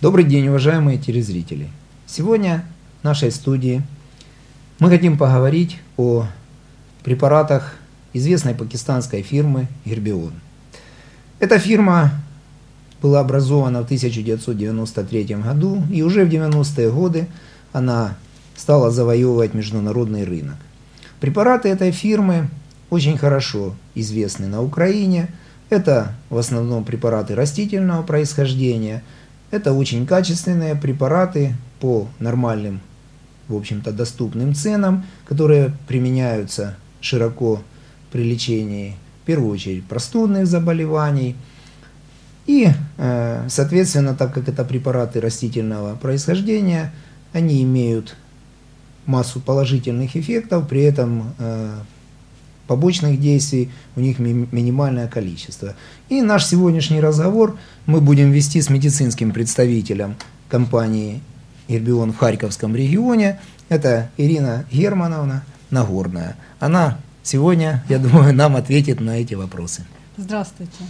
Добрый день, уважаемые телезрители! Сегодня в нашей студии мы хотим поговорить о препаратах известной пакистанской фирмы Herbion. Эта фирма была образована в 1993 году, и уже в 90-е годы она стала завоевывать международный рынок. Препараты этой фирмы очень хорошо известны на Украине. Это в основном препараты растительного происхождения. Это очень качественные препараты по нормальным, в общем-то, доступным ценам, которые применяются широко при лечении, в первую очередь, простудных заболеваний. И, соответственно, так как это препараты растительного происхождения, они имеют массу положительных эффектов, при этом побочных действий у них минимальное количество. И наш сегодняшний разговор мы будем вести с медицинским представителем компании Herbion в Харьковском регионе. Это Ирина Германовна Нагорная. Она сегодня, я думаю, нам ответит на эти вопросы. Здравствуйте.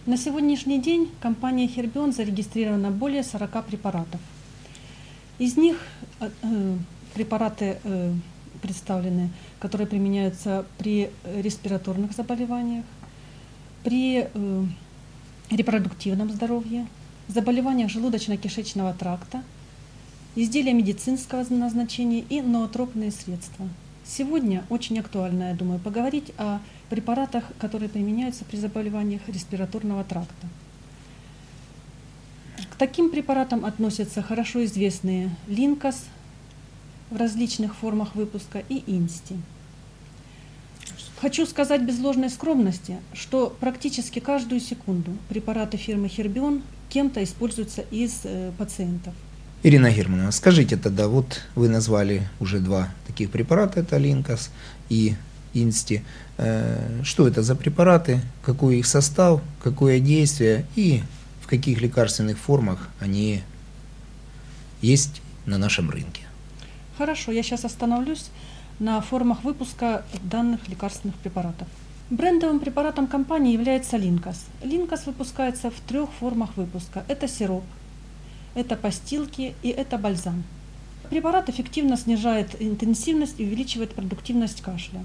На сегодняшний день компания Herbion зарегистрирована более 40 препаратов. Из них препараты представлены, которые применяются при респираторных заболеваниях, при репродуктивном здоровье, заболеваниях желудочно-кишечного тракта, изделия медицинского назначения и ноотропные средства. Сегодня очень актуально, я думаю, поговорить о препаратах, которые применяются при заболеваниях респираторного тракта. К таким препаратам относятся хорошо известные Lincas в различных формах выпуска и Инсти. Хочу сказать без ложной скромности, что практически каждую секунду препараты фирмы Herbion кем-то используются из пациентов. Ирина Германовна, скажите тогда, вот вы назвали уже два таких препарата, это Lincas и Инсти. Что это за препараты, какой их состав, какое действие и в каких лекарственных формах они есть на нашем рынке? Хорошо, я сейчас остановлюсь на формах выпуска данных лекарственных препаратов. Брендовым препаратом компании является Lincas. Lincas выпускается в 3 формах выпуска. Это сироп, это постилки и это бальзам. Препарат эффективно снижает интенсивность и увеличивает продуктивность кашля.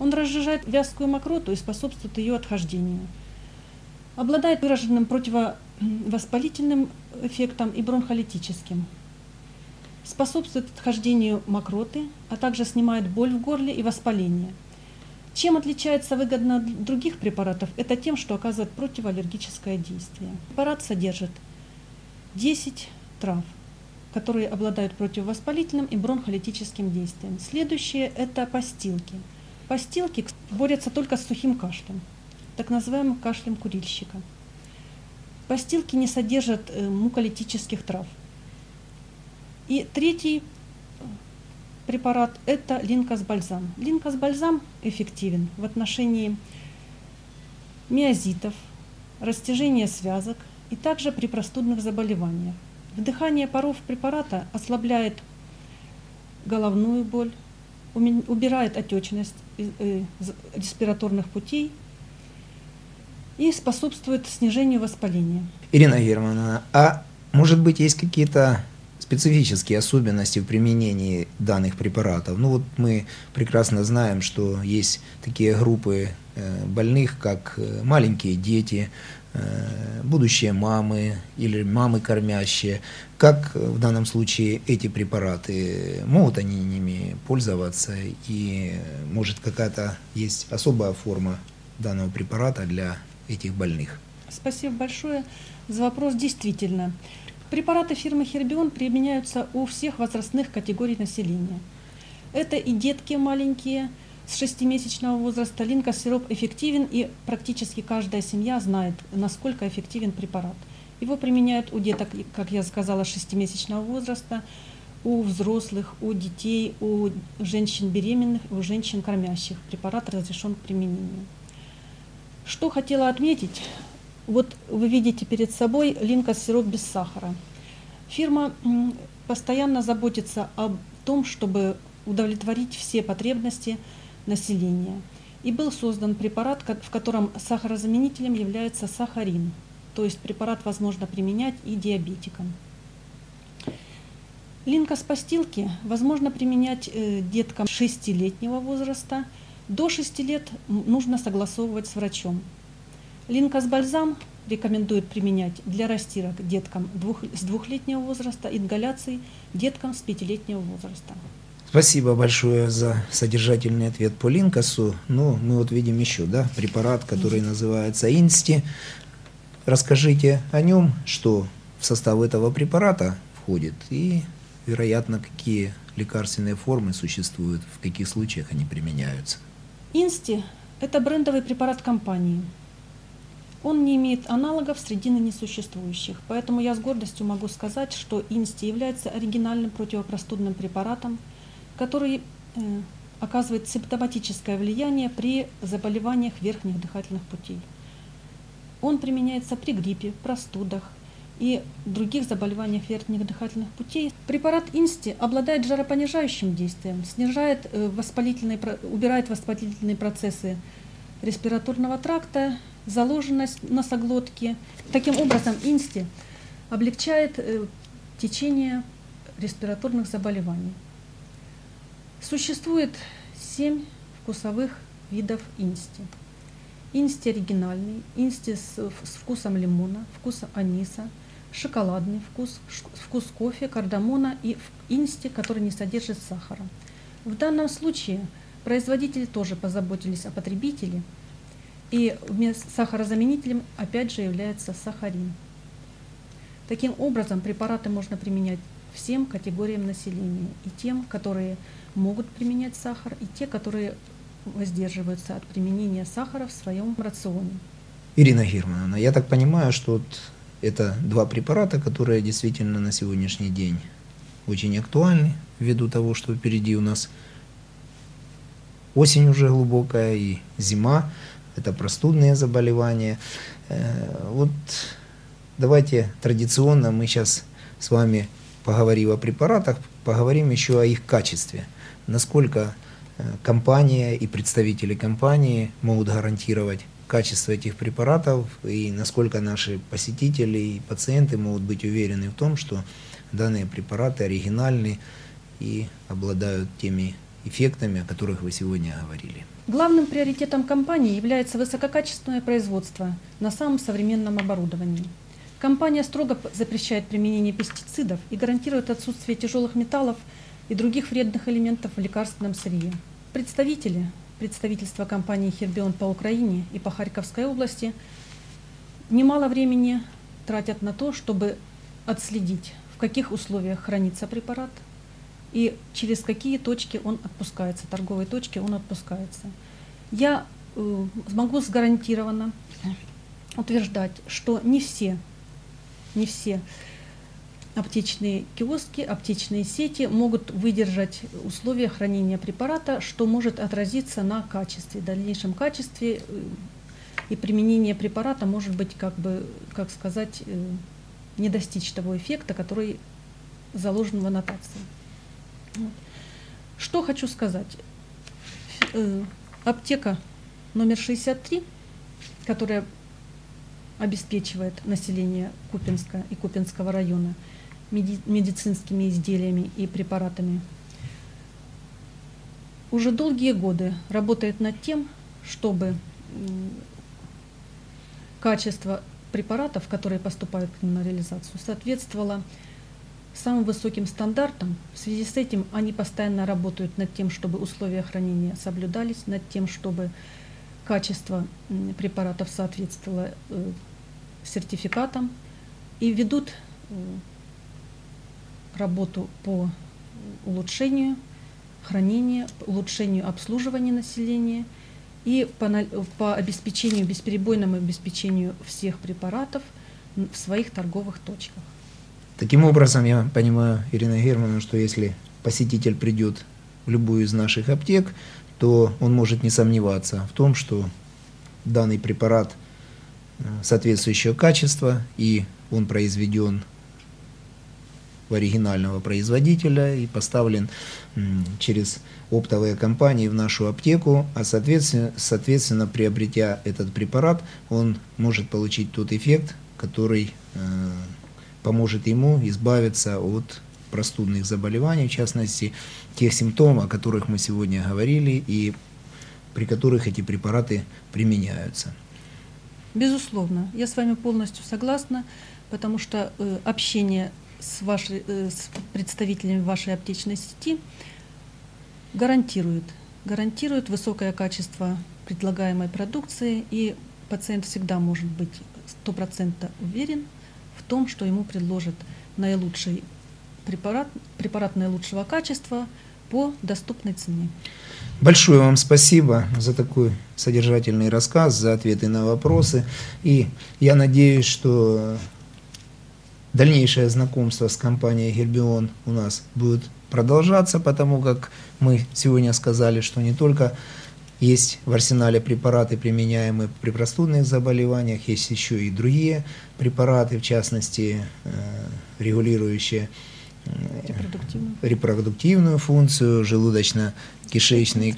Он разжижает вязкую мокроту и способствует ее отхождению. Обладает выраженным противовоспалительным эффектом и бронхолитическим. Способствует отхождению мокроты, а также снимает боль в горле и воспаление. Чем отличается выгодно от других препаратов? Это тем, что оказывает противоаллергическое действие. Препарат содержит 10 трав, которые обладают противовоспалительным и бронхолитическим действием. Следующее – это постилки. Постилки борются только с сухим кашлем, так называемым кашлем курильщика. Постилки не содержат муколитических трав. И третий препарат – это Lincas бальзам. Lincas бальзам эффективен в отношении миозитов, растяжения связок и также при простудных заболеваниях. Вдыхание паров препарата ослабляет головную боль, убирает отечность респираторных путей и способствует снижению воспаления. Ирина Германовна, а может быть есть какие-то специфические особенности в применении данных препаратов? Ну вот мы прекрасно знаем, что есть такие группы больных, как маленькие дети, будущие мамы или мамы кормящие. Как в данном случае эти препараты, могут они ними пользоваться, и может какая-то есть особая форма данного препарата для этих больных? Спасибо большое за вопрос. Действительно, препараты фирмы Herbion применяются у всех возрастных категорий населения. Это и детки маленькие с 6-месячного возраста. Lincas сироп эффективен, и практически каждая семья знает, насколько эффективен препарат. Его применяют у деток, как я сказала, 6-месячного возраста, у взрослых, у детей, у женщин беременных, у женщин кормящих. Препарат разрешен к применению. Что хотела отметить? Вот вы видите перед собой Lincas сироп без сахара. Фирма постоянно заботится о том, чтобы удовлетворить все потребности населения. И был создан препарат, в котором сахарозаменителем является сахарин. то есть препарат возможно применять и диабетикам. Линкос постилки возможно применять деткам 6-летнего возраста. До 6 лет нужно согласовывать с врачом. Линкос бальзам рекомендует применять для растирок деткам с 2-летнего возраста, ингаляций деткам с 5-летнего возраста. Спасибо большое за содержательный ответ по Линкосу. Ну, мы вот видим еще, да, препарат, который называется Инсти. Расскажите о нем, что в состав этого препарата входит и, вероятно, какие лекарственные формы существуют, в каких случаях они применяются. Инсти – это брендовый препарат компании. Он не имеет аналогов среди ныне существующих, поэтому я с гордостью могу сказать, что Инсти является оригинальным противопростудным препаратом, который оказывает симптоматическое влияние при заболеваниях верхних дыхательных путей. Он применяется при гриппе, простудах и других заболеваниях верхних дыхательных путей. Препарат Инсти обладает жаропонижающим действием, убирает воспалительные процессы респираторного тракта, заложенность носоглотки. Таким образом, Инсти облегчает течение респираторных заболеваний. Существует 7 вкусовых видов Инсти. Инсти оригинальный, Инсти с вкусом лимона, вкусом аниса, шоколадный вкус, вкус кофе, кардамона и Инсти, который не содержит сахара. В данном случае производители тоже позаботились о потребителе, и сахарозаменителем опять же является сахарин. Таким образом, препараты можно применять всем категориям населения, и тем, которые могут применять сахар, и те, которые воздерживаются от применения сахара в своем рационе. Ирина Германовна, я так понимаю, что вот это 2 препарата, которые действительно на сегодняшний день очень актуальны, ввиду того, что впереди у нас осень уже глубокая и зима, это простудные заболевания. Вот давайте традиционно мы сейчас с вами, поговорив о препаратах, поговорим еще о их качестве. Насколько компания и представители компании могут гарантировать качество этих препаратов и насколько наши посетители и пациенты могут быть уверены в том, что данные препараты оригинальны и обладают теми эффектами, о которых вы сегодня говорили. Главным приоритетом компании является высококачественное производство на самом современном оборудовании. Компания строго запрещает применение пестицидов и гарантирует отсутствие тяжелых металлов и других вредных элементов в лекарственном сырье. Представительство компании Herbion по Украине и по Харьковской области немало времени тратят на то, чтобы отследить, в каких условиях хранится препарат и через какие точки он отпускается, торговые точки он отпускается. Я могу гарантированно утверждать, что не все аптечные киоски, аптечные сети могут выдержать условия хранения препарата, что может отразиться на качестве, дальнейшем качестве, и применение препарата может быть, не достичь того эффекта, который заложен в аннотации. Что хочу сказать. Аптека номер 63, которая обеспечивает население Купинска и Купинского района медицинскими изделиями и препаратами, уже долгие годы работает над тем, чтобы качество препаратов, которые поступают к ним на реализацию, соответствовало самым высоким стандартам. В связи с этим они постоянно работают над тем, чтобы условия хранения соблюдались, над тем, чтобы качество препаратов соответствовало сертификатам, и ведут работу по улучшению хранения, улучшению обслуживания населения и по обеспечению, бесперебойному обеспечению всех препаратов в своих торговых точках. Таким образом, я понимаю, Ирина Германовна, что если посетитель придет в любую из наших аптек, то он может не сомневаться в том, что данный препарат соответствующего качества, и он произведен у оригинального производителя и поставлен через оптовые компании в нашу аптеку, а соответственно, приобретя этот препарат, он может получить тот эффект, который поможет ему избавиться от простудных заболеваний, в частности, тех симптомов, о которых мы сегодня говорили и при которых эти препараты применяются. Безусловно, я с вами полностью согласна, потому что общение с представителями вашей аптечной сети гарантирует высокое качество предлагаемой продукции, и пациент всегда может быть 100% уверен в том, что ему предложат наилучший препарат наилучшего качества по доступной цене. Большое вам спасибо за такой содержательный рассказ, за ответы на вопросы. И я надеюсь, что дальнейшее знакомство с компанией Гербион у нас будет продолжаться, потому как мы сегодня сказали, что не только есть в арсенале препараты, применяемые при простудных заболеваниях, есть еще и другие препараты, в частности, регулирующие репродуктивную функцию, желудочно-кишечный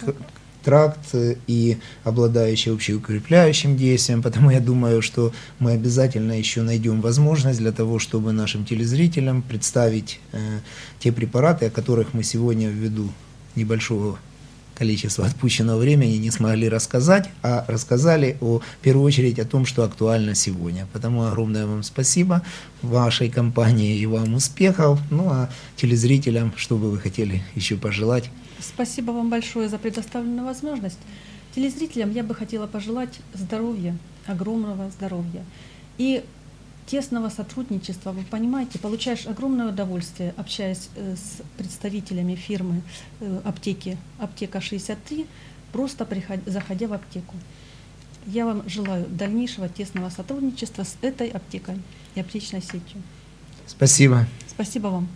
тракт и обладающие общеукрепляющим действием. Потому я думаю, что мы обязательно еще найдем возможность для того, чтобы нашим телезрителям представить те препараты, о которых мы сегодня ввиду небольшого количества отпущенного времени не смогли рассказать, а рассказали в первую очередь о том, что актуально сегодня. Потому огромное вам спасибо, вашей компании и вам успехов. Ну а телезрителям, что бы вы хотели еще пожелать? Спасибо вам большое за предоставленную возможность. Телезрителям я бы хотела пожелать здоровья, огромного здоровья и тесного сотрудничества. Вы понимаете, получаешь огромное удовольствие, общаясь с представителями фирмы «Аптека 63», просто заходя в аптеку. Я вам желаю дальнейшего тесного сотрудничества с этой аптекой и аптечной сетью. Спасибо. Спасибо вам.